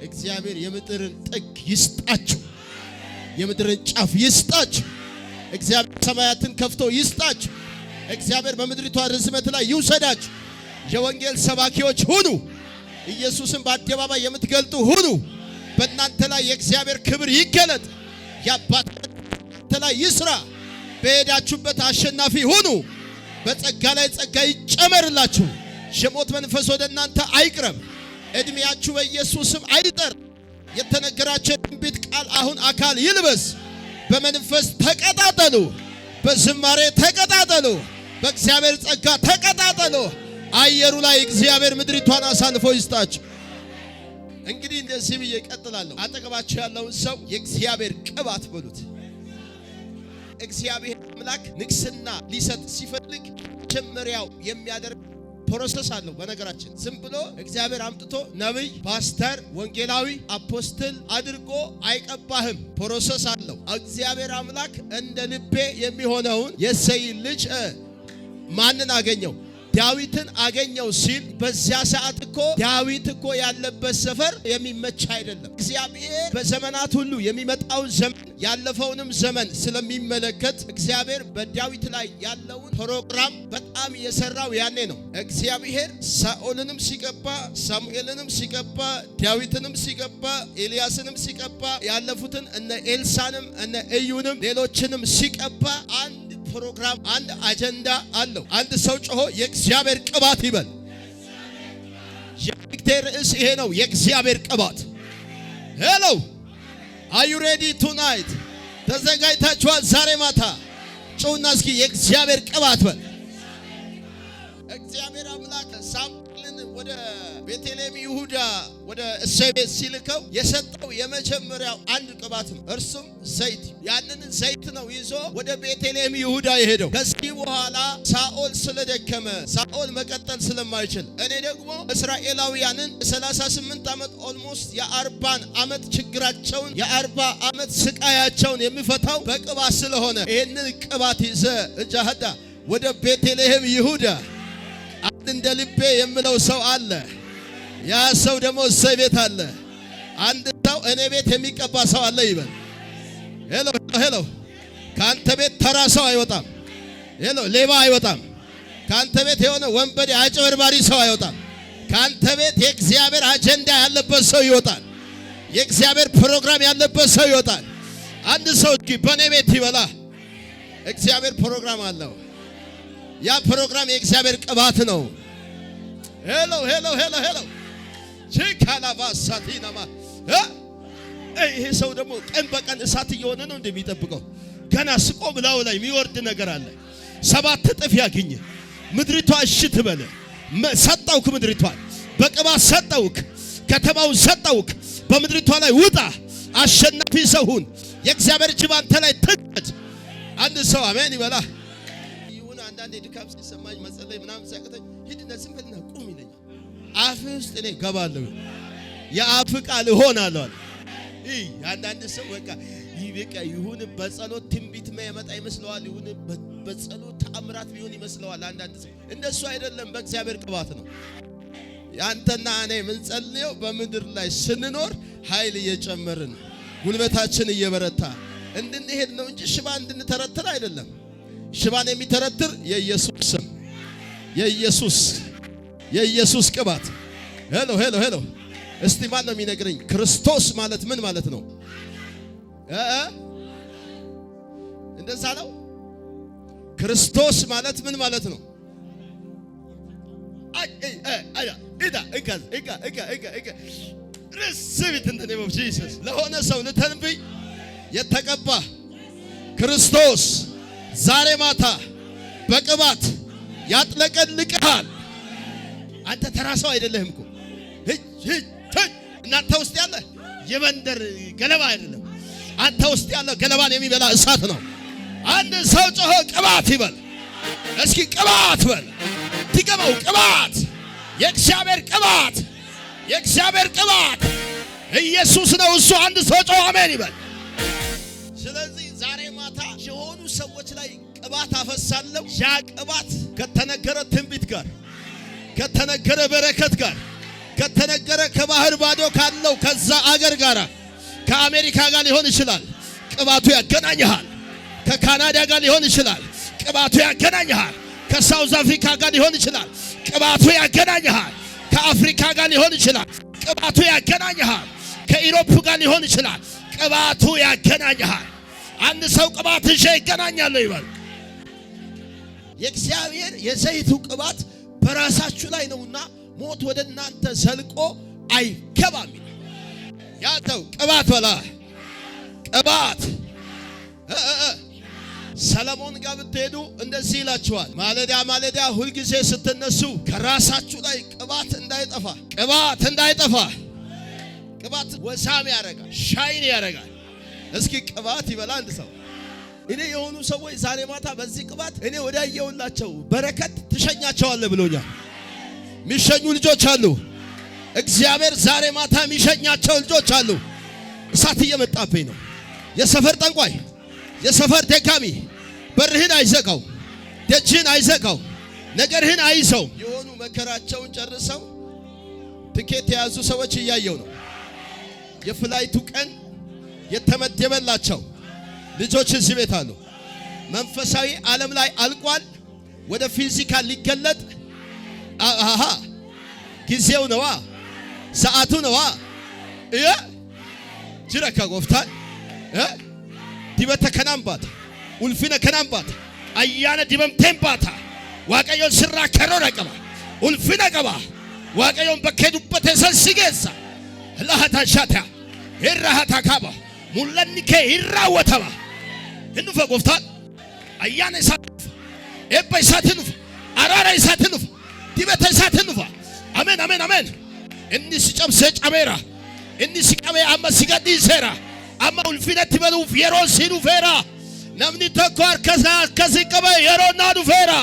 እግዚአብሔር የምድርን ጥግ ይስጣችሁ፣ የምድርን ጫፍ ይስጣችሁ። እግዚአብሔር ሰማያትን ከፍቶ ይስጣችሁ። እግዚአብሔር በምድሪቷ ርዝመት ላይ ይውሰዳችሁ። የወንጌል ሰባኪዎች ሁኑ። ኢየሱስን በአደባባይ የምትገልጡ ሁኑ። በእናንተ ላይ የእግዚአብሔር ክብር ይገለጥ። የአባታችሁ ላይ ይስራ። በሄዳችሁበት አሸናፊ ሁኑ። በጸጋ ላይ ጸጋ ይጨመርላችሁ። የሞት መንፈስ ወደ እናንተ አይቅረብ። እድሜያችሁ በኢየሱስም አይጠር። የተነገራችሁ ትንቢት ቃል አሁን አካል ይልበስ። በመንፈስ ተቀጣጠሉ፣ በዝማሬ ተቀጣጠሉ፣ በእግዚአብሔር ጸጋ ተቀጣጠሉ። አየሩ ላይ እግዚአብሔር ምድሪቷን አሳልፎ ይስጣችሁ። እንግዲህ እንደዚህ ብዬ እቀጥላለሁ። አጠገባችሁ ያለውን ሰው የእግዚአብሔር ቅባት በሉት። እግዚአብሔር አምላክ ንግስና ሊሰጥ ሲፈልግ መጀመሪያው የሚያደርግ ፕሮሰስ አለው። በነገራችን ዝም ብሎ እግዚአብሔር አምጥቶ ነብይ፣ ፓስተር፣ ወንጌላዊ፣ አፖስትል አድርጎ አይቀባህም። ፕሮሰስ አለው። እግዚአብሔር አምላክ እንደ ልቤ የሚሆነውን የእሴይን ልጅ ማንን አገኘው? ዳዊትን አገኘው ሲል በዚያ ሰዓት እኮ ዳዊት እኮ ያለበት ሰፈር የሚመች አይደለም። እግዚአብሔር በዘመናት ሁሉ የሚመጣውን ዘመን ያለፈውንም ዘመን ስለሚመለከት እግዚአብሔር በዳዊት ላይ ያለውን ፕሮግራም በጣም የሰራው ያኔ ነው። እግዚአብሔር ሳኦልንም ሲቀባ፣ ሳሙኤልንም ሲቀባ፣ ዳዊትንም ሲቀባ፣ ኤልያስንም ሲቀባ፣ ያለፉትን እነ ኤልሳንም እነ ኢዩንም ሌሎችንም ሲቀባ አንድ ፕሮግራም አንድ አጀንዳ አለው። አንድ ሰው ጮሆ የእግዚአብሔር ቅባት ይበል። የመልእክቴ ርዕስ ይሄ ነው፣ የእግዚአብሔር ቅባት። ሄሎ አር ዩ ሬዲ ቱናይት? ተዘጋጅታችኋል? ዛሬ ማታ ጮውና እስኪ የእግዚአብሔር ቅባት በል። እግዚአብሔር አምላክ ሳሙኤልን ወደ ቤተልሔም ይሁዳ ወደ እሴይ ቤት ሲልከው የሰጠው የመጀመሪያው አንድ ቅባት ነው። እርሱም ዘይት። ያንን ዘይት ነው ይዞ ወደ ቤተልሔም ይሁዳ የሄደው። ከዚህ በኋላ ሳኦል ስለደከመ ሳኦል መቀጠል ስለማይችል እኔ ደግሞ እስራኤላውያንን 38 ዓመት ኦልሞስት የ40 ዓመት ችግራቸውን የ40 ዓመት ስቃያቸውን የሚፈታው በቅባት ስለሆነ ይህንን ቅባት ይዘ እጃህዳ ወደ ቤተልሔም ይሁዳ አንድ እንደ ልቤ የምለው ሰው አለ። ያ ሰው ደግሞ እሴይ ቤት አለ። አንድ ሰው እኔ ቤት የሚቀባ ሰው አለ ይበል። ሄሎ ሄሎ። ካንተ ቤት ተራ ሰው አይወጣም። ሄሎ ሌባ አይወጣም። ካንተ ቤት የሆነ ወንበዴ አጭበርባሪ ሰው አይወጣም። ካንተ ቤት የእግዚአብሔር አጀንዳ ያለበት ሰው ይወጣል። የእግዚአብሔር ፕሮግራም ያለበት ሰው ይወጣል። አንድ ሰው እስኪ በእኔ ቤት ይበላ። እግዚአብሔር ፕሮግራም አለው። ያ ፕሮግራም የእግዚአብሔር ቅባት ነው። ሄሎ ሄሎ ሄሎ ሄሎ ቺካላባሳቲናማ ይሄ ሰው ደግሞ ቀን በቀን እሳት እየሆነ ነው እንደሚጠብቀው። ገና ስቆም ላው ላይ የሚወርድ ነገር አለ። 7 እጥፍ ያገኘ ምድሪቷ እሺ ትበለ። ሰጠውክ፣ ምድሪቷን በቅባት ሰጠውክ፣ ከተማውን ሰጠውክ። በምድሪቷ ላይ ውጣ፣ አሸናፊ ሰው ሁን። የእግዚአብሔር እጅ ባንተ ላይ ትገድ። አንድ ሰው አሜን ይበላ። ይሁን አንዳንዴ ድካም ሲሰማኝ መጸለይ ምናምን ሲያቅተኝ ሂድና ዝም ብለህ ቁም ይለኛል። አፍ ውስጥ እኔ ገባለሁ፣ የአፍ ቃል እሆናለሁ። አንዳንድ ሰው በቃ ይበቃ ይሁን በጸሎት ትንቢት መመጣ ይመስለዋል፣ ይሁን በጸሎት ተአምራት ቢሆን ይመስለዋል። አንዳንድ ሰው እንደሱ አይደለም፣ በእግዚአብሔር ቅባት ነው። አንተና እኔ የምንጸልየው በምድር ላይ ስንኖር ኃይል እየጨመርን ጉልበታችን እየበረታ እንድንሄድ ነው እንጂ ሽባ እንድንተረትር አይደለም። ሽባን የሚተረትር የኢየሱስ ስም፣ የኢየሱስ ቅባት። ሄሎ ሄሎ ሄሎ። እስቲ ማን ነው የሚነግረኝ ክርስቶስ ማለት ምን ማለት ነው? እንደዛ ነው። ክርስቶስ ማለት ምን ማለት ነው? ለሆነ ሰው ልተንብይ የተቀባ ክርስቶስ ዛሬ ማታ በቅባት ያጥለቀልቅሃል። አንተ ተራ ሰው አይደለህም እኮ። እናንተ ውስጥ ያለ የመንደር ገለባ አይደለም። አንተ ውስጥ ያለ ገለባን የሚበላ እሳት ነው። አንድ ሰው ጮሆ ቅባት ይበል እስኪ። ቅባት በል ትገባው። ቅባት፣ የእግዚአብሔር ቅባት፣ የእግዚአብሔር ቅባት ኢየሱስ ነው እሱ። አንድ ሰው ጮሆ አሜን ይበል። ስለዚህ ዛሬ ማታ የሆኑ ሰዎች ላይ ቅባት አፈሳለሁ። ያ ቅባት ከተነገረ ትንቢት ጋር፣ ከተነገረ በረከት ጋር፣ ከተነገረ ከባህር ባዶ ካለው ከዛ አገር ጋር ከአሜሪካ ጋር ሊሆን ይችላል። ቅባቱ ያገናኝሃል። ከካናዳ ጋር ሊሆን ይችላል። ቅባቱ ያገናኝሃል። ከሳውዝ አፍሪካ ጋር ሊሆን ይችላል። ቅባቱ ያገናኝሃል። ከአፍሪካ ጋር ሊሆን ይችላል። ቅባቱ ያገናኝሃል። ከኢሮፕ ጋር ሊሆን ይችላል። ቅባቱ ያገናኝሃል። አንድ ሰው ቅባት ይዤ ይገናኛል ይበል። የእግዚአብሔር የዘይቱ ቅባት በራሳችሁ ላይ ነውና ሞት ወደ እናንተ ዘልቆ አይገባም። ያንተው ቅባት በላ ቅባት ሰለሞን ጋር ብትሄዱ እንደዚህ ይላችኋል። ማለዳ ማለዳ ሁልጊዜ ስትነሱ ከራሳችሁ ላይ ቅባት እንዳይጠፋ፣ ቅባት እንዳይጠፋ። ቅባት ወዛም ያረጋል፣ ሻይን ያረጋል። እስኪ ቅባት ይበላ አንድ ሰው። እኔ የሆኑ ሰዎች ዛሬ ማታ በዚህ ቅባት እኔ ወዳየውላቸው በረከት ትሸኛቸዋለህ ብሎኛል። ሚሸኙ ልጆች አሉ። እግዚአብሔር ዛሬ ማታ ሚሸኛቸው ልጆች አሉ። እሳት እየመጣብኝ ነው። የሰፈር ጠንቋይ፣ የሰፈር ደጋሚ በርህን አይዘጋው፣ ደጅህን አይዘጋው፣ ነገርህን አይዘው። የሆኑ መከራቸውን ጨርሰው ትኬት የያዙ ሰዎች እያየው ነው። የፍላይቱ ቀን የተመደበላቸው ልጆች እዚህ ቤት አሉ። መንፈሳዊ ዓለም ላይ አልቋል። ወደ ፊዚካል ሊገለጥ ጊዜው ነዋ፣ ሰዓቱ ነዋ። ጅረካ ጎፍታን ዲበተ ከናምባታ ኡልፊነ ከናምባታ አያነ ዲበምቴን ባታ ዋቀዮን ስራ ከሮረ ቀባ ኡልፊነ ቀባ ዋቀዮን በከዱበት ሰንሲጌሳ ለሃታ ሻታ ይራሃታ ካባ ሙለኒከ ይራወተባ እንዱፈ ጎፍታን አያነ ሳትፍ ኤበ ሳትንፍ አራራ ሳትንፍ ዲበተ ሳትንፍ አሜን አሜን አሜን። እንዲ ሲጨምሰ ጨሜራ እንዲ ሲቀበ አማ ሲጋዲ ሰራ አማ ኡልፊነት በሉ የሮን ሲኑ ፌራ namni tokko harka isaa akkasii qaba yeroo naa dhufeera